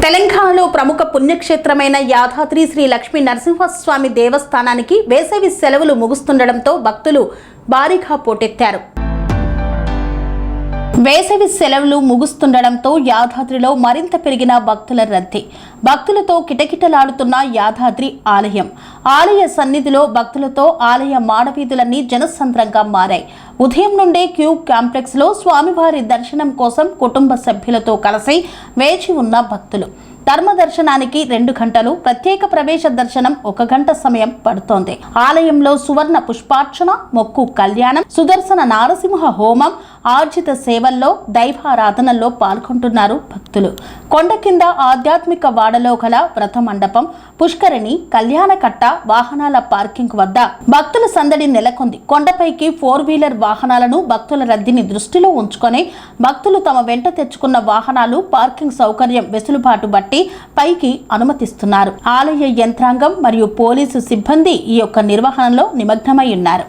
తెలంగాణలో ప్రముఖ పుణ్యక్షేత్రమైన యాదాద్రి శ్రీ లక్ష్మీ నరసింహస్వామి దేవస్థానానికి వేసవి సెలవులు ముగుస్తుండటంతో భక్తులు భారీగా పోటెత్తారు. వేసవి సెలవులు ముగుస్తుండటంతో యాదాద్రిలో మరింత పెరిగిన భక్తుల రద్దీ. భక్తులతో కిటకిటలాడుతున్న యాదాద్రి ఆలయం. ఆలయ సన్నిధిలో భక్తులతో ఆలయ మాడవీధులన్నీ జనసంద్రంగా మారాయి. ఉదయం నుండే క్యూ కాంప్లెక్స్ లో స్వామివారి దర్శనం కోసం కుటుంబ సభ్యులతో కలిసి వేచి ఉన్న భక్తులు. ధర్మ దర్శనానికి 2 గంటలు, ప్రత్యేక ప్రవేశ దర్శనం 1 గంట సమయం పడుతోంది. ఆలయంలో సువర్ణ పుష్పార్చన, మొక్కు కళ్యాణం, సుదర్శన నారసింహ హోమం, ఆర్జిత సేవల్లో, దైవారాధనల్లో పాల్గొంటున్నారు భక్తులు. కొండ కింద ఆధ్యాత్మిక వాడలో గల వ్రత మండపం, పుష్కరిణి, కళ్యాణకట్ట, వాహనాల పార్కింగ్ వద్ద భక్తుల సందడి నెలకొంది. కొండపైకి 4 వీలర్ వాహనాలను భక్తుల రద్దీని దృష్టిలో ఉంచుకొని భక్తులు తమ వెంట తెచ్చుకున్న వాహనాలు పార్కింగ్ సౌకర్యం వెసులుబాటు బట్టి పైకి అనుమతిస్తున్నారు. ఆలయ యంత్రాంగం మరియు పోలీసు సిబ్బంది ఈ యొక్క నిర్వహణలో నిమగ్నమై ఉన్నారు.